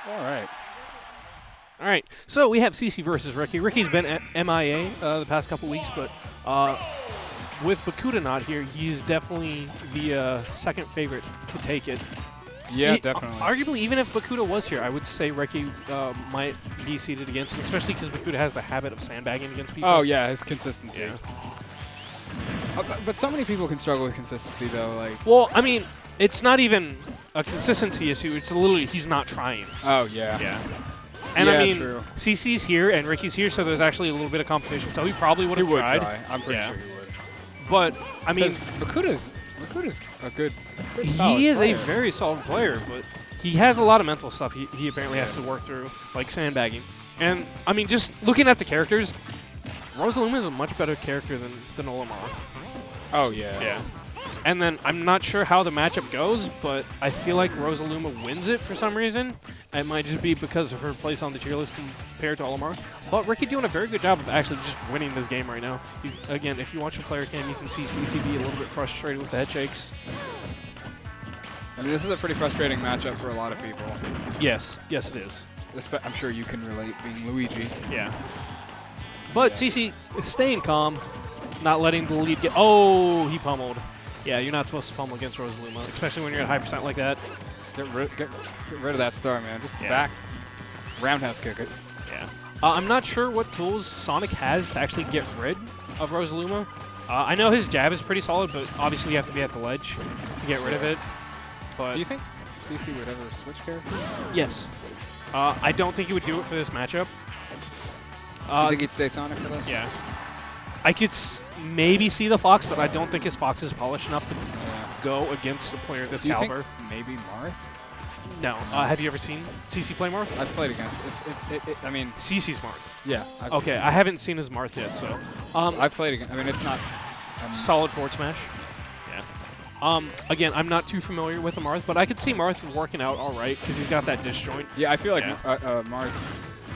All right. All right, so we have CC versus Ricky. Ricky's been at MIA the past couple weeks, but with Bakuda not here, he's definitely the second favorite to take it. Yeah, definitely. Arguably, even if Bakuda was here, I would say Ricky might be seated against him, especially because Bakuda has the habit of sandbagging against people. Oh, yeah, his consistency. Yeah. But so many people can struggle with consistency, though. Like, Well, I mean, it's not even a consistency issue. It's literally he's not trying. oh, yeah. Yeah. And Yeah, I mean, true. CC's here and Ricky's here, so there's actually a little bit of competition. So he probably would He have would tried. try. I'm pretty Yeah. sure he would. But, I mean, Bakuda's a good solid he is player. a very solid player, but he has a lot of mental stuff he apparently has to work through, like sandbagging. And, I mean, just looking at the characters, Rosaluma is a much better character than Olimar. Oh, yeah. Yeah. And then I'm not sure how the matchup goes, but I feel like Rosaluma wins it for some reason. It might just be because of her place on the tier list compared to Olimar. But Ricky doing a very good job of actually just winning this game right now. Again, if you watch the player cam, you can see CCB a little bit frustrated with the head shakes. I mean, this is a pretty frustrating matchup for a lot of people. Yes. Yes, it is. I'm sure you can relate, being Luigi. Yeah. But CC is staying calm, not letting the lead get... Oh, he pummeled. Yeah, you're not supposed to pummel against Rosaluma, especially when you're at high percent like that. Get rid of that star, man. Just back, roundhouse kick it. Yeah. I'm not sure what tools Sonic has to actually get rid of Rosaluma. I know his jab is pretty solid, but obviously you have to be at the ledge to get rid of it. But Do you think CC would ever switch characters? yes. I don't think he would do it for this matchup. You think he'd stay Sonic for this? Yeah. I could maybe see the Fox, but I don't think his Fox is polished enough to go against a player this Do you caliber. think maybe Marth? No. Have you ever seen CC play Marth? I've played against. I mean, CC's Marth. yeah. Okay, I haven't seen his Marth yet, so. I've played against. I mean, it's not. Solid forward smash. Yeah. Again, I'm not too familiar with the Marth, but I could see Marth working out all right because he's got that disjoint. Yeah, I feel like Yeah. Marth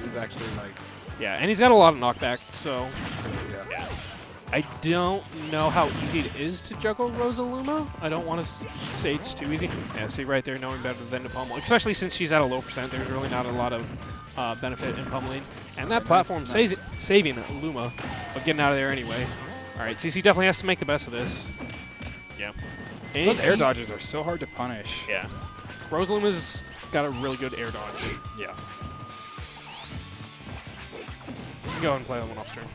is actually like. Yeah, and he's got a lot of knockback, so Yeah. I don't know how easy it is to juggle Rosaluma. I don't want to say it's too easy. Yeah, see right there, knowing better than to pummel, especially since she's at a low percent. There's really not a lot of benefit in pummeling, and that platform saving Luma, but getting out of there anyway. All right, CC definitely has to make the best of this. Yeah. And Those air dodges are so hard to punish. Yeah. Rosaluma's got a really good air dodge. Yeah. You can go ahead and play that one off turn.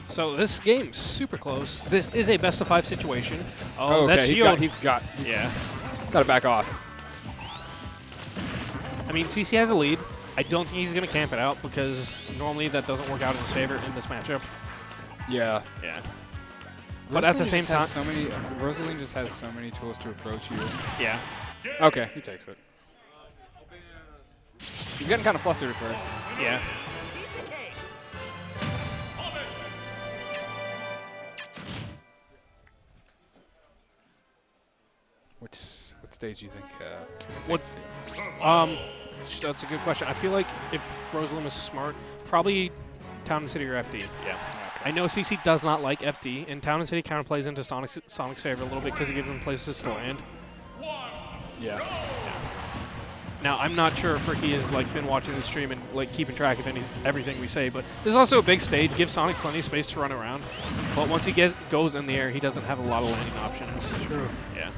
So this game's super close. This is a best of 5 situation. Oh, okay. That's He's got to back off. I mean, CC has a lead. I don't think he's going to camp it out because normally that doesn't work out in his favor in this matchup. Yeah. Yeah. But at the same time, Rosaline just has so many tools to approach you. yeah. Okay, he takes it. He's getting kind of flustered at first. Yeah. What stage do you think? That's a good question. I feel like if Rosaluma is smart, probably Town and City or FD. Yeah. I know CC does not like FD, and Town and City kind of plays into Sonic's favor a little bit because it gives him places to land. Yeah. Now, I'm not sure if Ricky has been watching the stream and keeping track of everything we say, but this is also a big stage. Gives Sonic plenty of space to run around. But once he goes in the air, he doesn't have a lot of landing options. True. Yeah.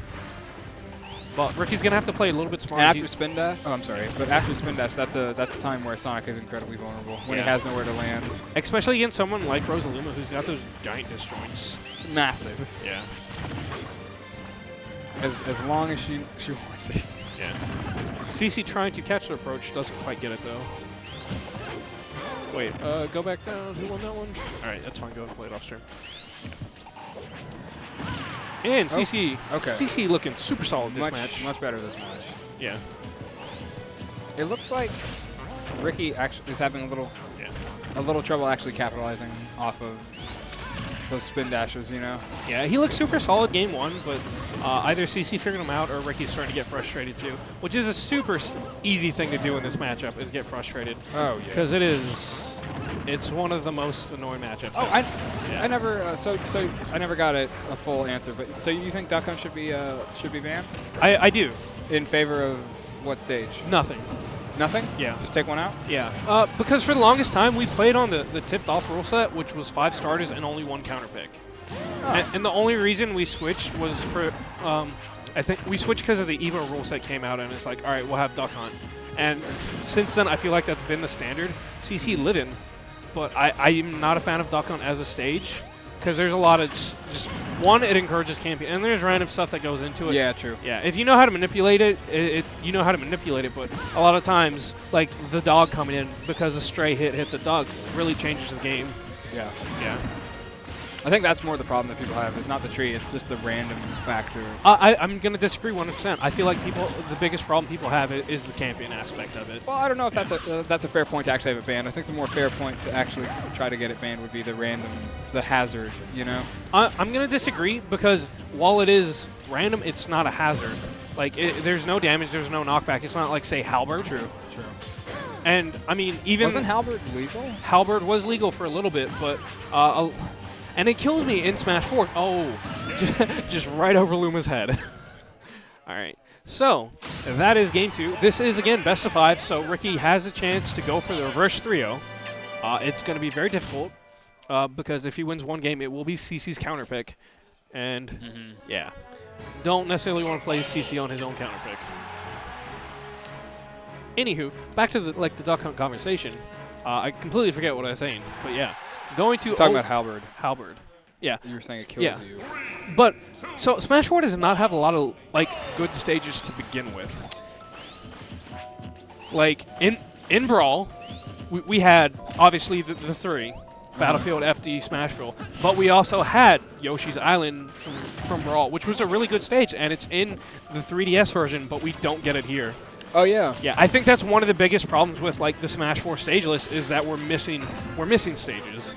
But Ricky's gonna have to play a little bit smarter. After spin dash, I'm sorry, but after spin dash, that's a time where Sonic is incredibly vulnerable when he has nowhere to land. Especially against someone like Rosaluma, who's got those giant disjoints. Massive. Yeah. As long as she wants it. Yeah. CC trying to catch the approach doesn't quite get it though. Wait, go back down. Who won that one? All right, that's fine. Go ahead and play it off stream. And CC, CC looking super solid this match. Much better this match. Yeah. It looks like Ricky actually is having a little trouble actually capitalizing off of those spin dashes, you know. Yeah, he looks super solid game one, but either CC figured him out or Ricky's starting to get frustrated too, which is a super easy thing to do in this matchup, is get frustrated. Oh, yeah. Because it's one of the most annoying matchups. Oh, I never, I never got a full answer, but so you think Duck Hunt should be banned? I do. In favor of what stage? Nothing. Nothing? Yeah. Just take one out? Yeah. Because for the longest time, we played on the tipped off rule set, which was 5 starters and only 1 counter pick. Oh. And the only reason we switched was for, I think we switched because of the Evo rule set came out, and it's like, all right, we'll have Duck Hunt. And since then, I feel like that's been the standard. CC lit in, but I'm not a fan of Duck Hunt as a stage, because there's a lot of just one, it encourages camping, and there's random stuff that goes into it. Yeah, true. Yeah, if you know how to manipulate it, you know how to manipulate it, but a lot of times, like the dog coming in because a stray hit the dog really changes the game. Yeah. Yeah. I think that's more the problem that people have. It's not the tree, it's just the random factor. I'm going to disagree 100%. I feel like the biggest problem people have is the camping aspect of it. Well, I don't know if that's a fair point to actually have it banned. I think the more fair point to actually try to get it banned would be the hazard, you know? I'm going to disagree because while it is random, it's not a hazard. Like, there's no damage, there's no knockback. It's not like, say, Halberd. True. And, I mean, even... Wasn't Halberd legal? Halberd was legal for a little bit, but... and it kills me in Smash 4. Oh, just right over Luma's head. All right. So, that is game 2. This is, again, best of 5, so Ricky has a chance to go for the reverse 3-0. It's going to be very difficult because if he wins one game, it will be CC's counter pick. And, yeah, don't necessarily want to play CC on his own counter pick. Anywho, back to the Duck Hunt conversation. I completely forget what I was saying, but yeah. Going to talking about Halberd. Halberd. Yeah. You were saying it kills you. But so Smash 4 does not have a lot of good stages to begin with. Like in Brawl, we had obviously the 3, Battlefield, FD, Smashville, but we also had Yoshi's Island from Brawl, which was a really good stage, and it's in the 3DS version, but we don't get it here. Oh yeah. Yeah, I think that's one of the biggest problems with the Smash 4 stage list is that we're missing stages.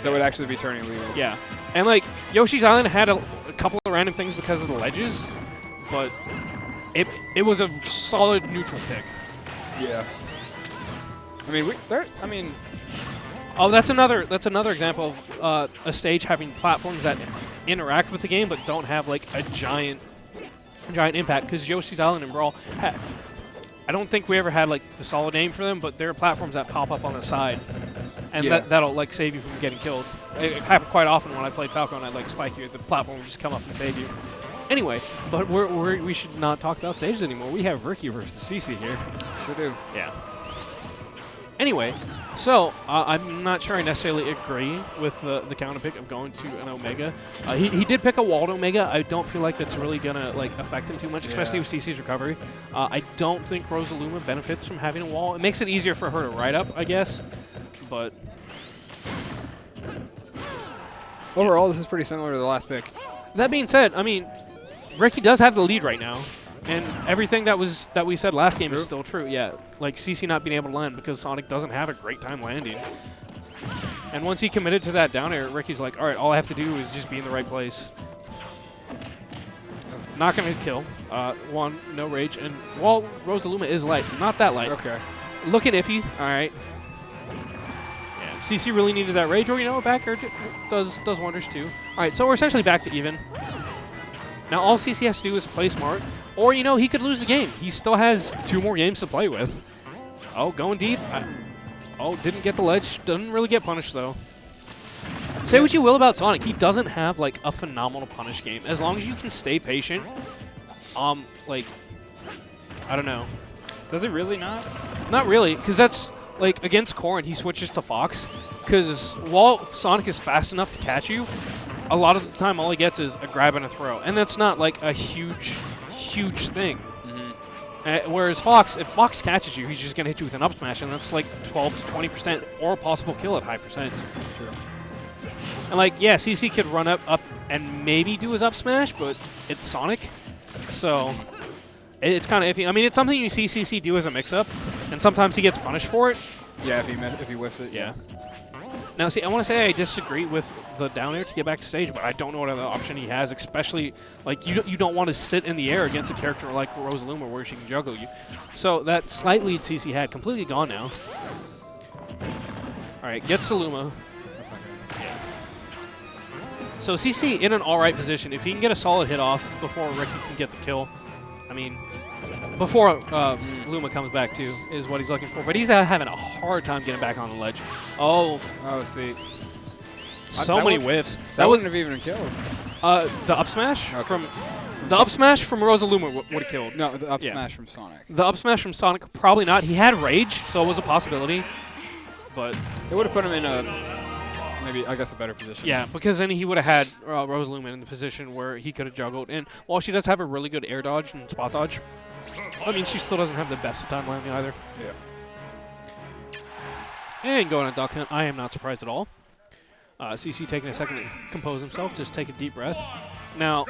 That would actually be turning legal. Yeah. And Yoshi's Island had a couple of random things because of the ledges, but it was a solid neutral pick. Yeah. I mean oh, that's another example of a stage having platforms that interact with the game but don't have a giant impact, because Yoshi's Island and Brawl I don't think we ever had the solid name for them, but there are platforms that pop up on the side, and that'll save you from getting killed. It happened quite often when I played Falcon. I'd spike you, the platform would just come up and save you. Anyway, but we should not talk about stages anymore. We have Ricky versus CC here. Sure do. Yeah. Anyway, so I'm not sure I necessarily agree with the counter pick of going to an Omega. He did pick a walled Omega. I don't feel like that's really gonna affect him too much, especially with CC's recovery. I don't think Rosaluma benefits from having a wall. It makes it easier for her to ride up, I guess. But overall, this is pretty similar to the last pick. That being said, I mean, Ricky does have the lead right now. And everything that we said last game is still true. Yeah, CC not being able to land because Sonic doesn't have a great time landing. And once he committed to that down air, Ricky's like, all right, all I have to do is just be in the right place. Not going to kill. One, no rage. And while Rosaluma is light, not that light. Okay. Looking iffy. All right. Yeah, CC really needed that rage, or a back air does wonders too. All right, so we're essentially back to even. Now all CC has to do is play smart. Or, he could lose the game. He still has 2 more games to play with. Oh, going deep. Didn't get the ledge. Doesn't really get punished, though. Say what you will about Sonic. He doesn't have, a phenomenal punish game. As long as you can stay patient, I don't know. Does it really not? Not really, because that's, against Corrin, he switches to Fox. Because while Sonic is fast enough to catch you, a lot of the time all he gets is a grab and a throw. And that's not, a huge thing. Whereas Fox, if Fox catches you, he's just going to hit you with an up smash, and that's 12 to 20% or a possible kill at high percents. True. And yeah, CC could run up and maybe do his up smash, but it's Sonic, so it's kind of iffy. I mean, it's something you see CC do as a mix-up, and sometimes he gets punished for it. Yeah, if he whiffs it. Yeah. Now, see, I want to say I disagree with the down air to get back to stage, but I don't know what other option he has, especially, like, you don't want to sit in the air against a character like Rosaluma where she can juggle you. So that slight lead CC had completely gone now. All right, gets Saluma. That's not good. So CC in an all right position. If he can get a solid hit off before Ricky can get the kill, I mean, before Luma comes back too, is what he's looking for. But he's having a hard time getting back on the ledge. Oh, see. so many whiffs. That wouldn't have even killed. The up smash from Rosaluma would have killed. No, the up smash from Sonic. The up smash from Sonic, probably not. He had rage, so it was a possibility. But it would have put him in a, maybe, I guess, a better position. Yeah, because then he would have had Rosaluma in the position where he could have juggled. And while she does have a really good air dodge and spot dodge, I mean, she still doesn't have the best of time landing either. Yeah. And going on Duck Hunt, I am not surprised at all. CC taking a second to compose himself, just take a deep breath. Now, all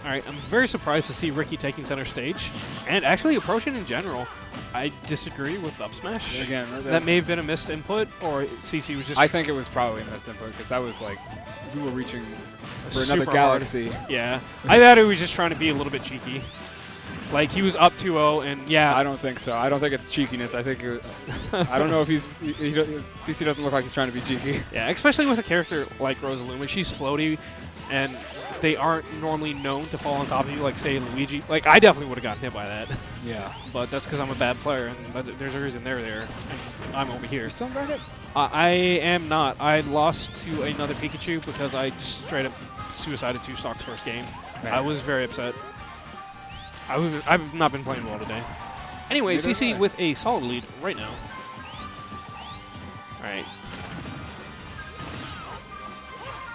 right, I'm very surprised to see Ricky taking center stage and actually approaching in general. I disagree with up smash. Again, that may have been a missed input, or CC was just... I think it was probably a missed input, because that was like, you were reaching for another super galaxy. Hard. Yeah. I thought he was just trying to be a little bit cheeky. Like, he was up 2-0, and yeah. I don't think so. I don't think it's cheekiness. I think I don't know if CC doesn't look like he's trying to be cheeky. Yeah, especially with a character like Rosaluma. She's floaty, and they aren't normally known to fall on top of you, like, say, Luigi. Like, I definitely would have gotten hit by that. Yeah. But that's because I'm a bad player, and there's a reason they're there, and I'm over here. Still bracket? I am not. I lost to another Pikachu because I just straight up suicided 2 stocks first game. Man. I was very upset. I've not been playing well today. Anyway, CC with a solid lead right now. All right.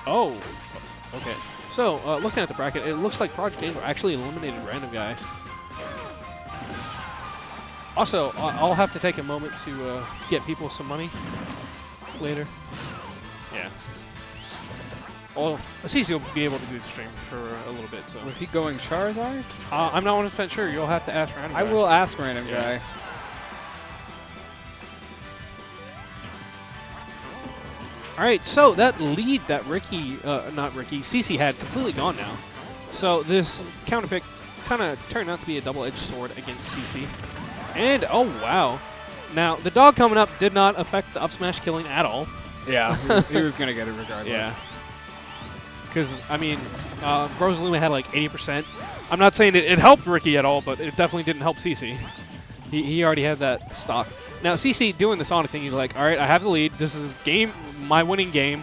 Oh, okay. So, looking at the bracket, it looks like Project Angel actually eliminated Random Guy. Also, I'll have to take a moment to get people some money later. Yeah. Well, CC will be able to do the stream for a little bit. So. Was he going Charizard? I'm not 100% sure. You'll have to ask Random Guy. I will ask Random Guy. All right, so that lead that CC had completely gone now. So this counter pick kind of turned out to be a double-edged sword against CC. And, oh, wow. Now, the dog coming up did not affect the up smash killing at all. Yeah, he was going to get it regardless. Yeah. Because, I mean, Rosaluma had like 80%. I'm not saying it helped Ricky at all, but it definitely didn't help CC. He already had that stock. Now, CC doing the Sonic thing, he's like, all right, I have the lead. This is my winning game.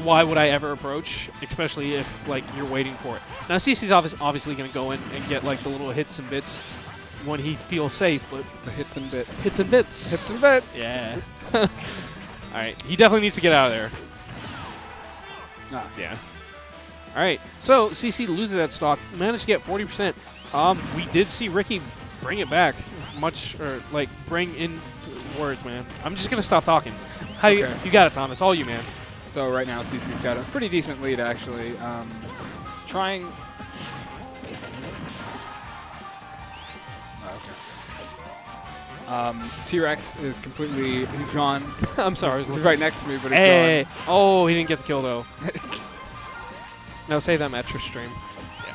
Why would I ever approach, especially if, like, you're waiting for it? Now, CC's obviously going to go in and get, like, the little hits and bits when he feels safe, but... The hits and bits. Hits and bits. Hits and bits. Yeah. All right, he definitely needs to get out of there. Yeah. All right, so CC loses that stock, managed to get 40%. We did see Ricky bring it back bring in words, man. I'm just going to stop talking. You got it, Tom. It's all you, man. So right now, CC's got a pretty decent lead, actually. Trying... T-Rex is completely... He's gone. I'm sorry. He's right next to me, but he's gone. Oh, he didn't get the kill, though. No, save that match for stream. Yeah.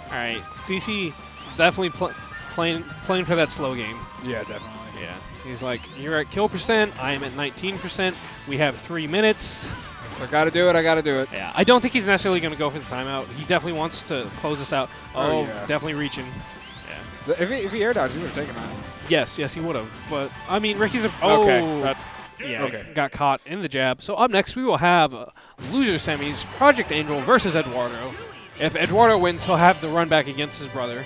All right, CC definitely playing for that slow game. Yeah, definitely. Yeah. He's like, you're at kill percent. I am at 19%. We have 3 minutes. I got to do it. I got to do it. Yeah. I don't think he's necessarily going to go for the timeout. He definitely wants to close this out. Oh, yeah. Definitely reaching. Yeah. If he air dodged, he would have taken that. Yes, he would have. But, I mean, Ricky's a... Oh, okay. That's... Yeah, got caught in the jab. So up next, we will have loser semis, Project Angel versus Eduardo. If Eduardo wins, he'll have the run back against his brother.